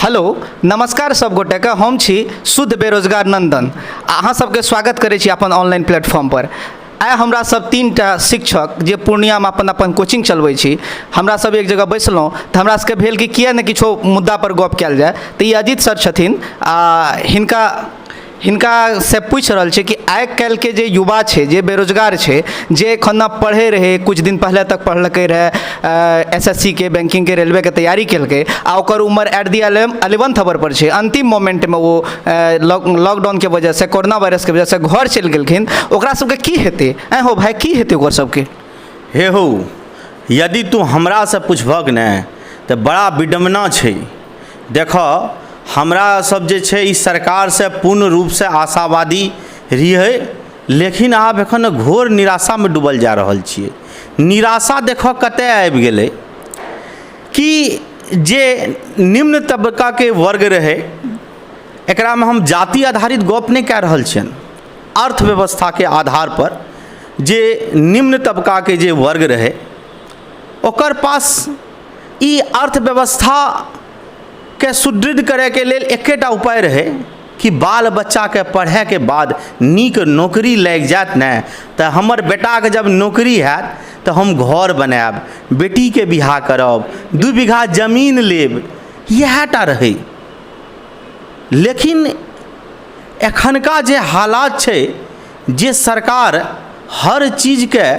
Hello नमस्कार सब गोटे के हम छी शुद्ध बेरोजगार नंदन। अहाँ सबके स्वागत करै छी अपन ऑनलाइन प्लेटफॉर्म पर। आइ हमरा सब 3टा शिक्षक जे पूर्णिया में अपन अपन कोचिंग चलबै छी, हमरा सब एक जगह बैसलहुँ तऽ हमरा सबके भेल कि किया नहि किछो मुद्दा पर गप कयल जाय। तऽ ई अजीत सर छथिन हिनका से पूछ रहल छै कि आइ काल्हि के जे युवा छै, जे बेरोजगार छै, जे एखन ना पढ़े रहे, कुछ दिन पहले तक पढ़लकै रहे, एसएससी के, बैंकिंग के, रेलवे के तैयारी केलकै, आ ओकर उम्र एट दी 11th आवर पर छै, अंतिम मोमेंट में वो लॉकडाउन के वजह से, कोरोना वायरस के वजह से घर चलि गेलखिन। ओकरा सबके की हेतै? हो भाई की हेतै ओकर सबके? हे हो, यदि तू हमरा से पूछबक ने तो बड़ा विडम्बना छै। देखो हमरा सब जे छै इस सरकार से पूर्ण रूप से आशावादी रहिए, लेकिन आब एखन घोर निराशा में डूबल जा रहल छिए। निराशा देखो कतए आबि गेलै कि जे निम्न तबका के वर्ग रहे, एकरा में हम जाति आधारित गप नहीं कह रहल छियन, अर्थव्यवस्था के आधार पर जे निम्न तबका के जे वर्ग रहे, ओकर पास ई अर्थव्यवस्था के सुदृढ़ करे के लेल एकेटा उपाय रहे कि बाल बच्चा के पढ़े के बाद नीक नौकरी लग जात न, तो हमर बेटा के जब नौकरी हैत तो हम घर बनाब, बेटी के बियाह करब, 2 बीघा जमीन लेब, यहटा रहे। लेकिन एखनका जे हालात छै, जे सरकार हर चीज के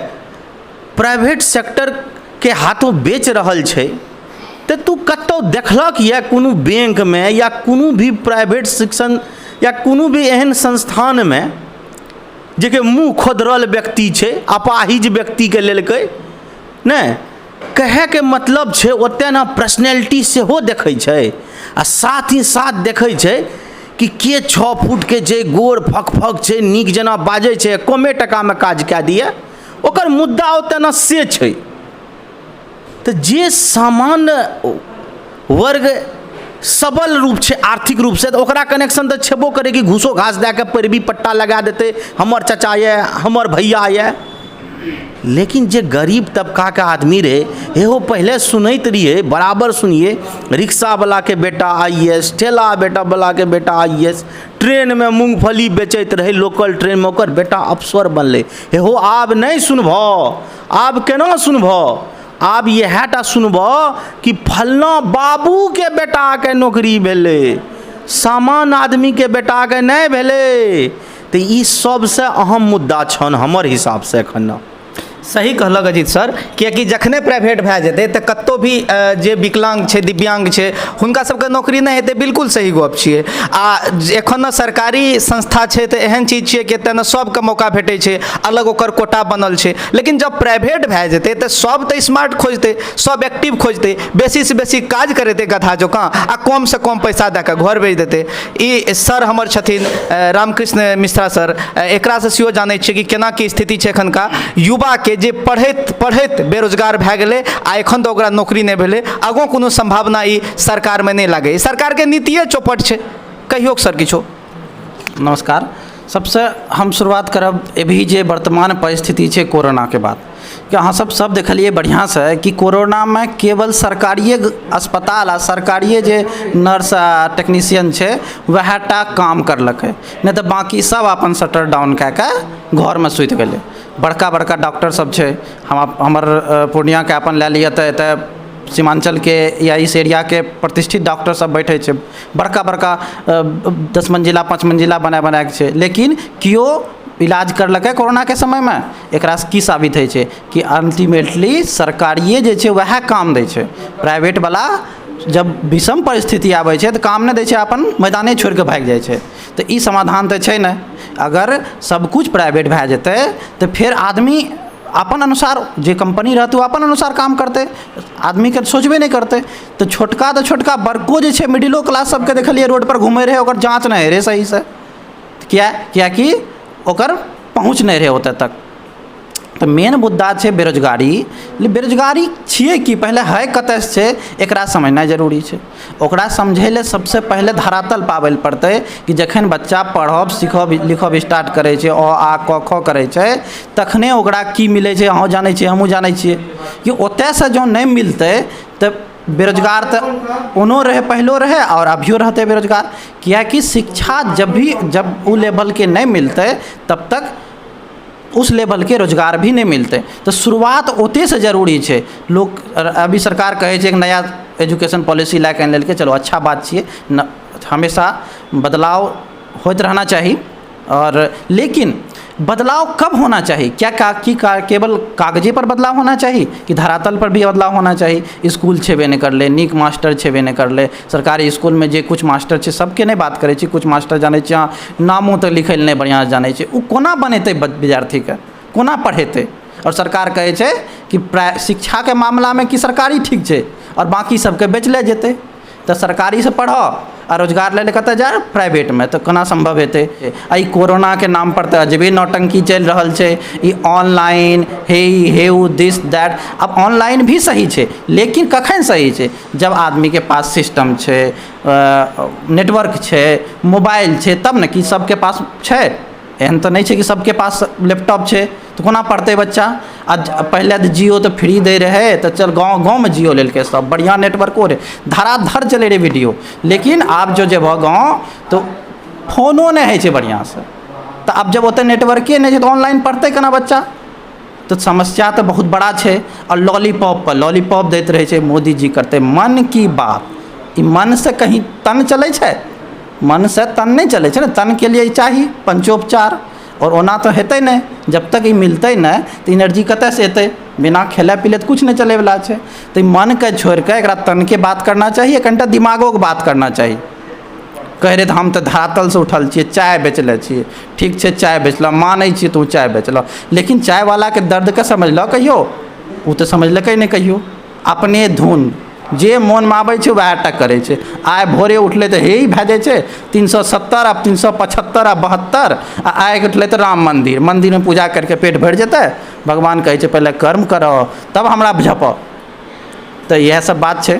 प्राइवेट सेक्टर के हाथों बेच रहल छै, तो तू कतौ देखलक या कोनो बैंक में या कोनो भी प्राइवेट शिक्षण या कोनो भी एहन संस्थान में जेके मुँह खोदरल व्यक्ति छै, अपाहिज व्यक्ति के लेलकै ने, कहे के मतलब छै ओते ना पर्सनैलिटी सेहो देखै छै, आ साथ ही साथ देखै छै कि के 6 फुट के छै, गोर फक छै, नीक जना बाजै छै, कमे टका में काज कए दिए, ओकर मुद्दा ओते ना से छै। तो जे सामान्य वर्ग सबल रूप से आर्थिक रूप से, तो ओकरा कनेक्शन तो छेबो करे कि घूसो घास दे के पैरवी पट्टा लगा देते, हमर चाचा ये, हमर भैया ये। लेकिन जे गरीब तबका के आदमी रहे, एहो पहले सुनैत रहिए, बराबर सुनिए, रिक्शा वाला के बेटा IAS, ठेला बेटा वाला के बेटा IAS, ट्रेन में मूंगफली बेचैत रहे, लोकल ट्रेन में ओकर बेटा अफसर बनले। एहो आब नहीं सुनभो, आब केना सुनभो? आब यहटा सुनबो कि फलना बाबू के बेटा के नौकरी भेले, सामान्य आदमी के बेटा के नहीं भेले। तो ई सबसे अहम मुद्दा छन हमर हिसाब से एखन। सही कहलक अजीत सर, कियाकि जखने प्राइवेट भए जेतै तऽ कतौ भी जे विकलांग छै, दिव्यांग छै, हुनका सबके नौकरी नहीं हेतै। बिल्कुल सही गप छियै। आ एखन न सरकारी संस्था छै तऽ एहन चीज छियै कि एतऽ न सबके मौका भेटै छै, अलग ओकर कोटा बनल छै। लेकिन जब प्राइवेट भए जेतै तऽ सब तऽ स्मार्ट खोजतै, सब एक्टिव खोजतै, बेसी से बेसी काज करेतै गधा जकाँ, आ कम से कम पैसा दए कऽ घर भेज देतै। ई सर हमर छथिन रामकृष्ण मिश्रा सर, एकरा से सेहो जानै छियै कि केना की स्थिति छै एखनका युवा के, जे पढ़ैत बेरोजगार भए गेलै, आ एखन तो ओकरा नौकरी नहीं भेलै। आगो कोनो संभावना ई सरकार में नहीं लागे। सरकार के नीतिये चौपट छै। कहियो सर किछो? नमस्कार। सबसे हम शुरुआत करब अभी जे वर्तमान परिस्थिति छै कोरोना के बाद, कि अहाँ सब देखलिए बढ़िया से कि कोरोना में केवल सरकारी अस्पताल आ सरकारी जे नर्स आ टेक्नीशियन छै वएहटा काम करलकै, नहीं तो बाकी सब अपन शटर डाउन कए के घर में सुति गेलै। बड़का बड़का डॉक्टर सब छै, हमर पूर्णिया के अपन ले लिया तो सीमांचल के या इस एरिया के प्रतिष्ठित डॉक्टर सब बैठे छै, बड़का बड़का 10 मंजिला 5 मंजिला बना के छै, लेकिन कियो इलाज करलकै कोरोना के समय में। एकरा से की साबित होइ छै कि अल्टीमेटली सरकारिए जे छै वएह काम दै छै, प्राइवेट वाला जब विषम परिस्थिति आबै छै तो काम नहीं दै छै, अपन मैदाने छोड़ के भाग जाइ छै। तो ई समाधान तो छै नहीं। अगर सब कुछ प्राइवेट भए जेतै तो फिर आदमी अपन अनुसार, जे कंपनी रहते अपन अनुसार काम करते, आदमी के सोचबे नहीं करते। तो छोटका बड़को जे छै मिडिलो क्लास सबके देखलिए रोड पर घूमे रहे, ओकर जाँच नहीं रहे सही से, कियाकि ओकर पहुँच नहीं रहे ओतऽ तक। तो मेन मुद्दा छै बेरोजगारी। बेरोजगारी छिए कि पहले है कतऽ से छै, एकरा समझनाइ जरूरी छै। ओकरा समझै ले सबसे पहले धरातल पाबै ले पड़तै कि जखन बच्चा पढ़ब सीखब लिखब स्टार्ट करै छै, अ आ क ख करै छै, तखने ओकरा की मिलै छै। अहूँ जानै छियै, हमहूँ जानै छियै कि ओतऽ से जँ नहीं मिलतै तऽ बेरोजगार तो उनो रहे, पहलो रहे और अभियो रहते बेरोजगार। कियाकि शिक्षा जब वो लेवल के नहीं मिलते तब तक उस लेवल के रोजगार भी नहीं मिलते। तो शुरुआत ओते से जरूरी है। लोग अभी सरकार कहे एक नया एजुकेशन पॉलिसी ला के लेल के, चलो अच्छा बात चाहिए, हमेशा बदलाव होते रहना चाहिए। और लेकिन बदलाव कब होना चाहिए? क्या केवल कागजे पर बदलाव होना चाहिए कि धरातल पर भी बदलाव होना चाहिए? स्कूल छेबे नहीं कर ले, नीक मास्टर छेबे नहीं कर ले, सरकारी स्कूल में जे कुछ मास्टर छे सबके नहीं बात करे छी, कुछ मास्टर जाने छी नामो तो लिखै नहीं बढ़िया जाने छी, उ कोना बनेते विद्यार्थी के, कोना पढ़ेते? और सरकार कहे छे कि शिक्षा के मामला में कि सरकारी ठीक छे और बाकी सबके बेच ले जेते। तो सरकारी से पढ़ो और रोजगार ले कतऽ जाए? प्राइवेट में। तो कोना संभव हेतै? आई कोरोना के नाम पर तो अजबे नौटंकी चल रहल छे, ई ऑनलाइन हे दिस दैट। अब ऑनलाइन भी सही छे, लेकिन कखन सही छे? जब आदमी के पास सिस्टम छे, नेटवर्क छे, मोबाइल छे, तब न कि सबके पास छे। एहन तो नहीं छे कि सबके पास लैपटॉप छे, तो कोना पढ़ते बच्चा? आज पहले तो जियो तो फ्री दे रहे, तो चल गाँव में जियो लेल के सब बढ़िया नेटवर्क हो रहे, धराधर चले रहे वीडियो। लेकिन आप जो जब गाँव तो फोनो नहीं है छे बढ़िया से, तो अब जब ओते नेटवर्के नहीं है तो ऑनलाइन पढ़ते केना बच्चा? तो समस्या तो बहुत बड़ा छे। और लॉलीपॉप पर लॉलीपॉप देते रहे छे मोदी जी करते मन की बात। ई मन से कहीं तन चले छे? मन से तन नहीं चले छे ना। तन के लिए चाहिए पंचोपचार, और ओना तो हेतै नहीं। जब तक ये मिलते नहीं तो एनर्जी कतऽ से एतै? बिना खेले पीले तो कुछ नहीं चले वाला है। तो मन के छोड़ के एकरा तन के बात करना चाहिए, कनिटा दिमागो के बात करना चाहिए। कह रहे हम तो धरातल से उठल छिए, चाय बेचले छिए, ठीक है चाय बेचल, मानै छिए तो चाय बेचल, लेकिन चाय वाला के दर्द के समझल कहियो? वो तो समझलकै नहीं कहियो। अपने धुन जे मन में आबै छै वएह टा करै छै। आइ भोरे उठले तो हे भए जाइ छै 370, अब 375 आ 72, आ आइ उठले तो राम मंदिर में पूजा करके पेट भरि जेतै। भगवान कहै छै पहले कर्म करो तब हमरा बुझापो। तो यह सब बात छै।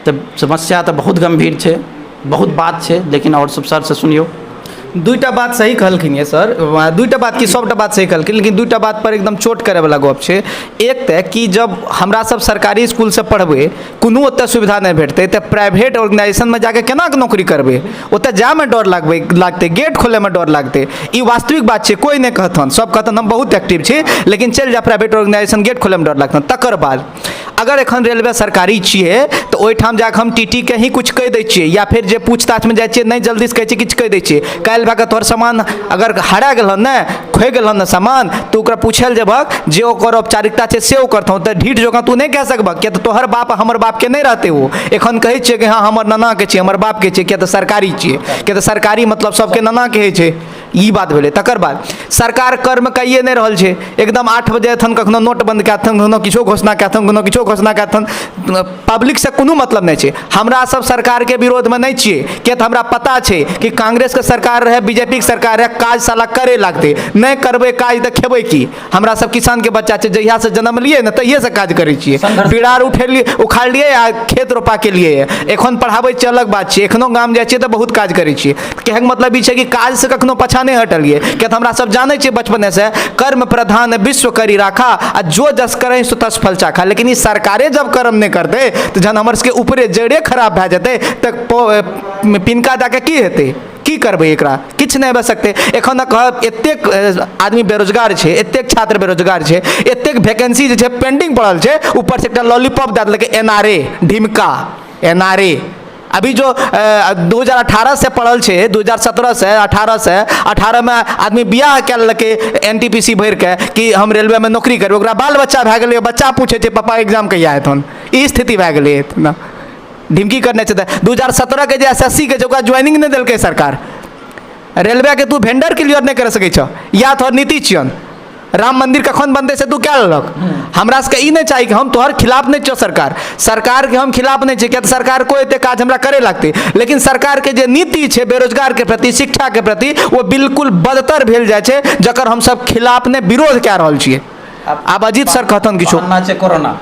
तो समस्या तो बहुत गंभीर छै, बहुत बात छै, लेकिन और सब सर से सुनियो। दुईटा बात सही कहलखिन ये सर, दुईटा बात की सबटा बात सही कहलखिन, लेकिन दुईटा बात पर एकदम चोट करे वाला गप छै। एक तऽ कि जब हमरा सब सरकारी स्कूल से पढ़बै कोनो ओतऽ सुविधा नहीं भेटतै तऽ प्राइवेट ऑर्गेनाइजेशन में जाके केना के नौकरी करबै? ओतऽ जाए में डर लागतै, गेट खोले में डर लागतै। ई वास्तविक बात छै, कोई नहीं कहथन, सब कहथन हम बहुत एक्टिव छी, लेकिन चल जा प्राइवेट ऑर्गेनाइजेशन गेट खोले में डर लागतन। तकर बाद अगर एखन रेलवे सरकारी छिए तो ओहिठाम जाके हम टीटी के ही कुछ कह दै छिए, या फिर जे पूछताछ में जाइ छिए नहीं जल्दी से कहै छिए किछु कह दै छिए। काल्हि भऽ कऽ तोहर सामान अगर हरा गेल ने, खोइ गेल ने सामान, तो ओकरा पूछल जेबहक जे ओकर औपचारिकता छै से ओ करथौ। तऽ ढीठ जकाँ तू नहीं कह सकबह, किया तऽ तोहर बाप हमर बाप के नहीं रहते। वो एखन कहै छिए कि हाँ हमर नाना के छिए, हमर बाप के छिए, किया तऽ सरकारी छिए, किया तऽ सरकारी मतलब सबके नाना के होइ छै। ई बात भेलै। तकर बाद सरकार कर्म कइए नहीं रहल छै, एकदम 8 बजे अथन कखनो नोट बंद कए थन, कखनो किछो घोषणा कए थन, कखनो किछो घोषणा कए थन। पब्लिक से कोनो मतलब नहीं छै। हमरा सब सरकार के विरोध में नहीं छिए, किया तऽ हमरा पता छै कि कांग्रेस के सरकार रहे, बीजेपी के सरकार रहे, काज साला करे लागते। नहीं करबै काज तऽ खेबै की? हमरा सब किसान के बच्चा छै, जहिया से जन्म लिए ने तहिए से काज करै छिए, बिरार उठेलिए उखाड़लिए आ खेत रोपा के लिए। एखन पढ़ाबै छै अलग बात छै, एखनो गाम जाइ छिए तऽ बहुत काज करै छिए। कहैके मतलब ई छै कि काज से कखनो पाछा नहीं हटलिए, किया तऽ हमरा सब जानै छिए बचपने से कर्म प्रधान विश्व करी राखा, आ जो जस करै सो तस फल चाखा। लेकिन ई सरकारे जब कर्म नहीं करते तो जहन हमर सबके ऊपरे जड़े खराब भए जेतै तऽ पिनका जाके की हेतै? की करबै एकरा? किछु नहीं भऽ सकतै। एखन कहब एतेक आदमी बेरोजगार छै, एतेक छात्र बेरोजगार छै, एतेक वैकेंसी जे छै पेंडिंग पड़ल छै, ऊपर से एकटा लॉलीपॉप दए देलकै एनआरए, ढिमका एनआरए। अभी जो 2018 से पढ़ल छे, 2017 से 18 में आदमी बियाह कए लेलकै NTPC भरि के कि हम रेलवे में नौकरी करबै, ओकरा बाल बच्चा भए गेलै, बच्चा पूछे छै पापा एग्जाम कहिया हेतन। ई स्थिति भए गेलै ना। ढिमकी करने छै। 2017 के जे SSC के ओकरा ज्वाइनिंग नहीं देलकै सरकार। रेलवे के तू वेंडर क्लियर नहीं कर सकै छ, या तोहर नीति छियन। राम मंदिर कखन बनते से तू क्या लेलक? हमरा सबके ई नहीं चाहिए कि हम तोहर खिलाफ नहीं छो सरकार के हम खिलाफ नहीं छे, किया सरकार को एते काज हमरा करे लगते, लेकिन सरकार के जे नीति छे बेरोजगार के प्रति, शिक्षा के प्रति, वो बिल्कुल बदतर भेल जाए छे, जकर हम सब खिलाफ ने विरोध कए रहल छिए। आब अजीत सर कहतन किछो। कोरोना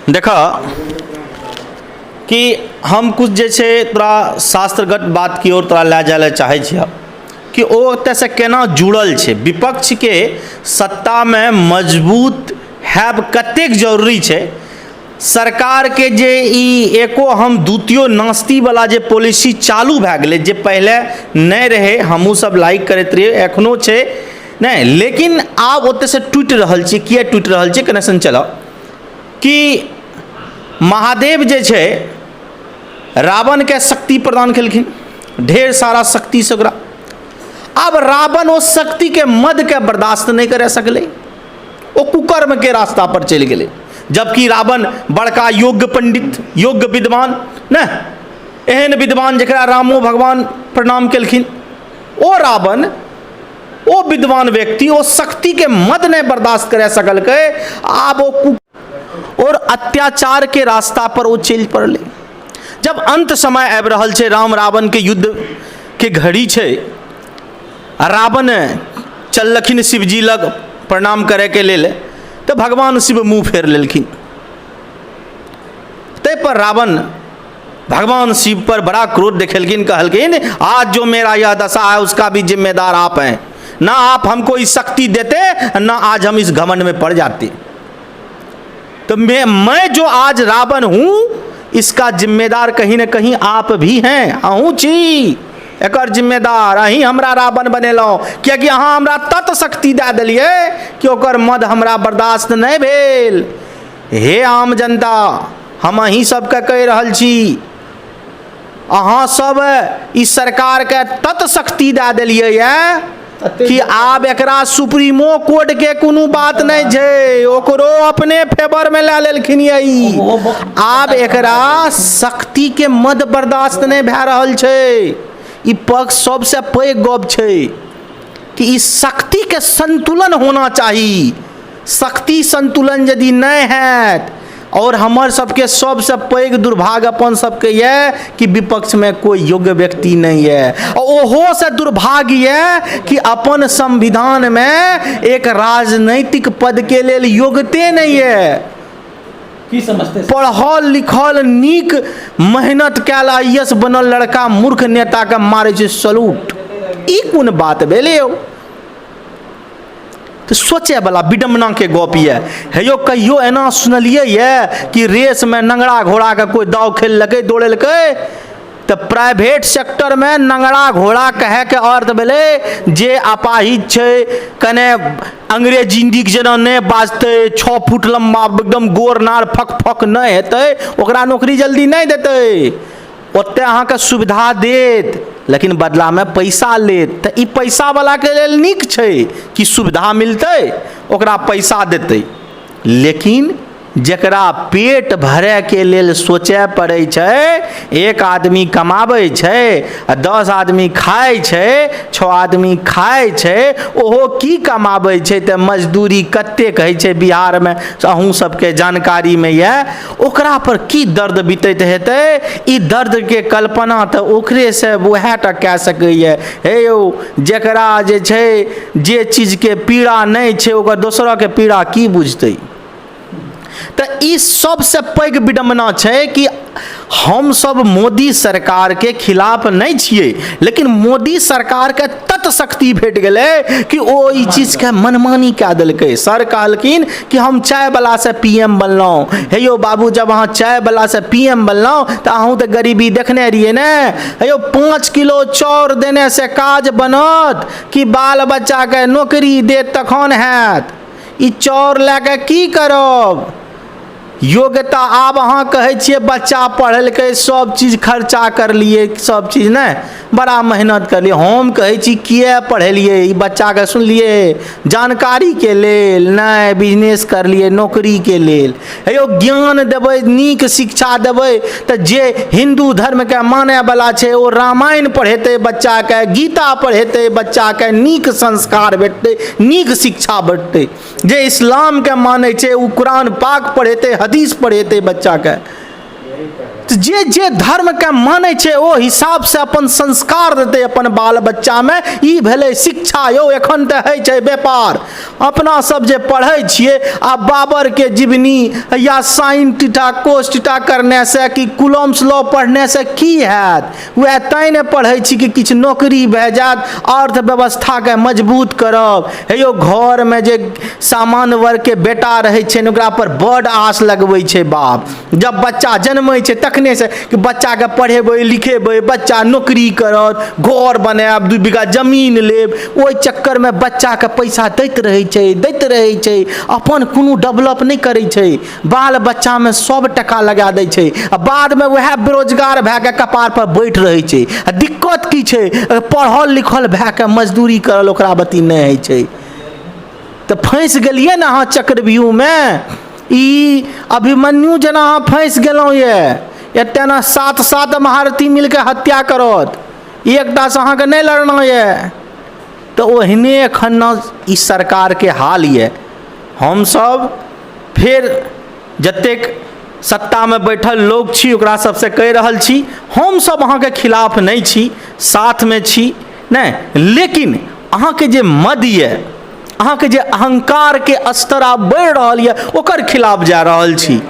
देखा कि हम कुछ जे छै तोरा शास्त्रगत बात की ओर तोरा लए जाय लए चाहै छियै कि ओ ओतऽ से केना जुड़ल छै। विपक्ष के सत्ता में मजबूत हैब कतेक जरूरी छै, सरकार के जे ई एको हम द्वितीय नास्ती वाला जे पॉलिसी चालू भए गेलै, जे पहले नहीं रहे, हमहूँ सब लाइक करैत रहिए, एखनो छै नहीं, लेकिन आब ओतऽ से टूटि रहल छै। किए टूटि रहल छै कने सन चलो कि महादेव जे छै रावण के शक्ति प्रदान केलखिन, ढेर सारा शक्ति से ओकरा। अब रावण ओ शक्ति के मद के बर्दाश्त नहीं कर सकले, वो कुकर्म के रास्ता पर चल गए। जबकि रावण बड़का योग्य पंडित, योग्य विद्वान न, एहन विद्वान जकरा रामो भगवान प्रणाम केलखिन, ओ रावण ओ विद्वान व्यक्ति ओ शक्ति के मद नहीं बर्दाश्त कर सकल के, आब वो और अत्याचार के रास्ता पर वो चल पड़े। जब अंत समय आबि रहल छै, राम रावण के युद्ध के घड़ी छै, रावण चललखिन शिवजी लग प्रणाम करे के लेल, तो भगवान शिव मुँह फेर लेलखिन। ते पर रावण भगवान शिव पर बड़ा क्रोध दिखेलखिन, कहलखिन आज जो मेरा यह दशा है उसका भी जिम्मेदार आप हैं, ना आप हमको इस शक्ति देते, ना आज हम इस घमंड में पड़ जाते। तो मैं जो आज रावण हूं, इसका जिम्मेदार कहीं ना कहीं आप भी हैं, अहूँ छी एकर जिम्मेदार, अही हमरा रावण बनेलहुँ, किएकि अहाँ हमरा तत शक्ति दे दिलियै कि ओकर मद हमरा बर्दाश्त नहीं भेल। हे आम जनता, हम अहीं सबके कहि रहल छी, अहाँ सब इस सरकार के तत शक्ति दे दिलियै है कि आब एकरा सुप्रीमो कोर्ट के कोनो बात नहीं छै, ओकरो अपने फेवर में ला लेलखिन यही। आब एकरा शक्ति के मद बर्दाश्त नहीं भए रहल छै। ई पक्ष सबसे पैघ गप छै कि इस शक्ति के संतुलन होना चाहिए। शक्ति संतुलन यदि नहीं है, और हमर सबके सबसे पैघ दुर्भाग्य अपन सबके ये कि विपक्ष में कोई योग्य व्यक्ति नहीं है। ओहो से दुर्भाग्य ये कि अपन संविधान में एक राजनैतिक पद के लिए योग्यते नहीं है। पढ़ल लिखल नीक मेहनत कैल IAS बनल लड़का मूर्ख नेता के मारे छै सलूट। ई कोन बात भेलै यौ? तो सोचे वाला विडम्बना के गप ये है यो। कहियो एना सुनलिए ये कि रेस में नंगड़ा घोड़ा का कोई दाव खेल लगे दौड़ेलकै? तो प्राइवेट सेक्टर में नंगड़ा घोड़ा कहे के अर्थ भेले जे अपाहिज छै, कने अंग्रेजी नीक जेना नहीं बाजते, 6 फुट लंबा एकदम गोर नार फक फक नहीं हेतै, ओकरा नौकरी जल्दी नहीं देते। ओते अहाँ के सुविधा देत, लेकिन बदला में पैसा लेत। तो ई पैसा वाला के लेल नीक छै कि सुविधा मिलते, ओकरा पैसा देते। लेकिन जकरा पेट भरे के लेल सोचे पड़े छै, एक आदमी कमाबै छै, 10 आदमी खाए छै, 6 आदमी खाए छै, ओहो की कमाबै छै? तो मजदूरी कते कहै छै बिहार में, अहूँ सबके जानकारी में ये, ओकरा पर की दर्द बीतैत हेतै? ई दर्द के कल्पना तो ओकरे से वह टा कह सकैए। हे यौ, जकरा जे छै जे चीज के पीड़ा नहीं छै, ओकर दोसरा के पीड़ा की बुझतै? तो ई सबसे पैघ विडम्बना छै कि हम सब मोदी सरकार के खिलाफ नहीं छिए, लेकिन मोदी सरकार के तत शक्ति भेट गेलै कि ओ ई चीज के मनमानी कए देलकै। सर कहलखिन कि हम चाय वाला से PM बनलहुँ। हे यौ बाबू, जब अहाँ चाय वाला से PM बनलहुँ तो अहूँ तो गरीबी देखने रहिए ने। हे यौ, 5 किलो चाउर देने से काज बनत कि बाल बच्चा के नौकरी देत तखन हैत? ई चाउर लैके की करब? योग्यता आब अहाँ कहै छियै बच्चा पढ़ेलकै, सब चीज खर्चा करलिए, सब चीज नहीं बड़ा मेहनत करलिए। हम कहै छी किए पढ़ेलिए? ई बच्चा के सुनलिए जानकारी के लेल नहीं, बिजनेस करलिए नौकरी के लेल। हे यौ, ज्ञान देबै, नीक शिक्षा देबै तो जे हिंदू धर्म के माने वाला छै ओ रामायण पढ़ेतै बच्चा के, गीता पढ़ेतै बच्चा के, नीक संस्कार भेटतै, नीक शिक्षा भेटतै। जे इस्लाम के माने छै ओ कुरान पाक पढ़ेतै, हदीस पढ़ेते बच्चा के। जे जे धर्म के माने छे ओ हिसाब से अपन संस्कार देते अपन बाल बच्चा में। ई भेले शिक्षा यौ। एखन तऽ है छै व्यापार। अपना सब जे पढ़े छिए आ बाबर के जीवनी या साइन टीटा कोस टीटा करने से कि कुलम्स लॉ पढ़ने से की हैत? वह तैं ने पढ़े छी कि किछु नौकरी भए जात, अर्थव्यवस्था के मजबूत करब। हे यौ घर में जे सामान्य वर्ग के बेटा रहे छै ओकरा पर बड़ आस लगबै छै बाप। जब बच्चा जन्मै छै तखने से कि बच्चा के पढ़ेबै लिखेबै, बच्चा नौकरी करत, घर बनायब, 2 बीघा जमीन लेब। ओहि चक्कर में बच्चा के पैसा दैत रहे छै, अपन कोनो डेवलप नहीं करे छै। बाल बच्चा में 100 टका लगा दै छै आ बाद में वह बेरोजगार भए के कपार पर बैठ रहे छै। आ दिक्कत की छै? पढ़ल लिखल भए के मजदूरी करल ओकरा बती नहीं है छै। तो फंस गेलिए ना अहाँ चक्रव्यूह में। ई अभिमन्यु जना अहाँ फंस गेलहुँ ये। एते ना 7 महारथी मिलके हत्या करत, एकटा से अहाँके नहीं लड़ना ये। तो ओहने एखन ना ई सरकार के हाल ये। हम सब फिर जतेक सत्ता में बैठल लोग छी ओकरा सबसे कह रहल छी, हम सब अहाँ के खिलाफ नहीं छी, साथ में छी नहीं। लेकिन अहाँ के जे मद ये, अहाँ के जे अहंकार के स्तर आप बढ़ रहल ये, ओकर खिलाफ जा रहल छी।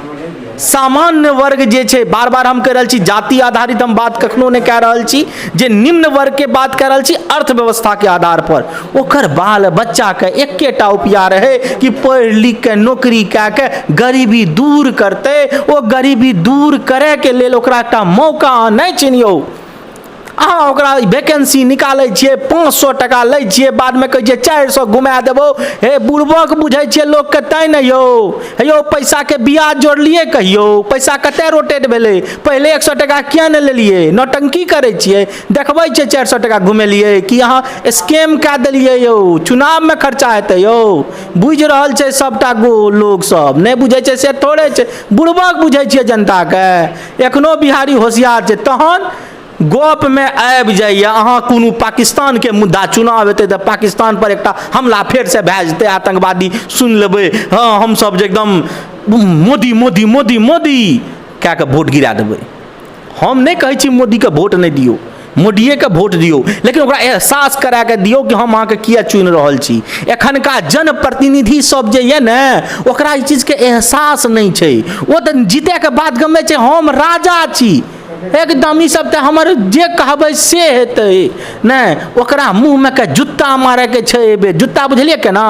सामान्य वर्ग जे छै, बार बार हम कह रहल छी जाति आधारित हम बात कखनो नहीं कह रहल छी, जे निम्न वर्ग के बात कह रहल छी अर्थव्यवस्था के आधार पर। ओकर बाल बच्चा के एकेटा उपाय रहे कि पढ़ लिख के नौकरी कए के गरीबी दूर करते। ओ गरीबी दूर करे के लेल ओकरा एकटा मौका नहीं चिन्हियो। अहाँ ओकरा वैकेंसी निकालै छिए, 500 टका लै छिए, बाद में कहै छिए 400 घुमा देबो। हे बुड़बक बुझै छिए लोग के तै ने यौ। हे यौ पैसा के ब्याज जोड़लिए कहियो? पैसा कते रोटेट भेलै? पहले 100 टका किया नहीं लेलिए? नौटंकी करै छिए। देखबै छिए 400 टका घुमेलिए कि अहाँ स्कैम कए देलिए यौ। चुनाव में खर्चा हेतै यौ। बुझ रहल छै सबटा लोग सब, नहीं बुझै छै से थोड़े छै। बुड़बक बुझै छिए जनता के। एखनो बिहारी होशियार छै। तहन गप में आबि जाइए अहाँ कोनो पाकिस्तान के मुद्दा, चुनाव हेतै तऽ पाकिस्तान पर एकटा हमला फेर से भए जेतै, आतंकवादी सुन लेबै। हाँ हम सब जे एकदम मोदी मोदी मोदी मोदी कए के वोट गिरा देबै। हम नहीं कहै छी मोदी के वोट नहीं दियो, मोदिये के वोट दियो, लेकिन ओकरा एहसास करा के दियो कि हम अहाँ के किया चुनि रहल छी। एखनका जनप्रतिनिधि सब जे ये ने ओकरा ई चीज के एहसास नहीं छै। ओ तऽ जीते के बाद गमे छै हम राजा छी, एकदम ई सब तऽ हमर जे कहबै से हेतै। नहीं ओकरा मुँह में के जूता मारे के छै। जूता बुझलिए के ना?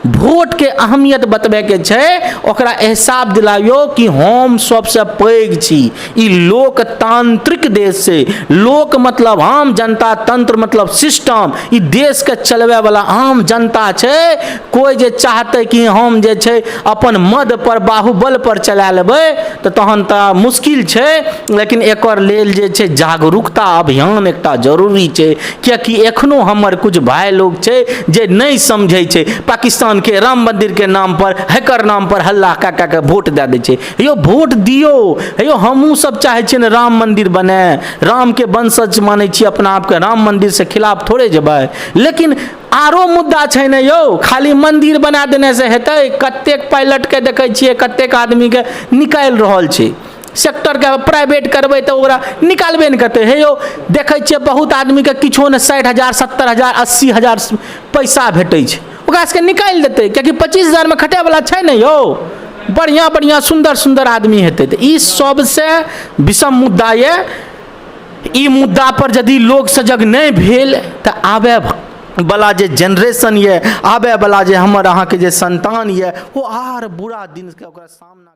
वोट के अहमियत बतबे के छै। ओकरा एहसास दिलाइयो कि हम सबसे पैघ छी। ई लोकतांत्रिक देश से, लोक मतलब आम जनता, तंत्र मतलब सिस्टम। ई देश के चलवे वाला आम जनता छै। कोई जे चाहते कि हम जे छै अपन मद पर बाहुबल पर चला लेबै तऽ तहन तऽ मुश्किल छै। लेकिन एकर लेल जे छै जागरूकता अभियान एकटा जरूरी छै। कियाकि एखनो हमर कुछ भाई लोग छै जे नहीं समझै छै। पाकिस्तान के राम मंदिर के नाम पर, हैकर नाम पर हल्ला कए के वोट दे दै छै। यो वोट दियो। यो हमहूँ सब चाहे छियै ने राम मंदिर बने, राम के वंशज माने छी अपना आप के, राम मंदिर से खिलाफ थोड़े जेबै। लेकिन आरो मुद्दा छै ने यौ। खाली मंदिर बना देने से हेतै? कतेक पायलट के देखै छियै, कतेक आदमी के निकालि रहल छै। सेक्टर के प्राइवेट करबै तऽ ओकरा निकालबे नहीं करते। हे यौ देखै छियै बहुत आदमी के किछो ने 60,000 70,000 80,000 पैसा भेटै छै, ओकरा सबके निकालि देतै। कियाकि 25,000 में खटे वाला छै ने यौ। बढ़िया बढ़िया सुंदर सुंदर आदमी हेतै। तऽ ई सबसे विषम मुद्दा ये। ई मुद्दा पर यदि लोग सजग नहीं भेल तऽ आबे बला जे जनरेशन ये, आबे बला जे हमर अहाँ के जे संतान ये, वो आर बुरा दिन के ओकरा सामना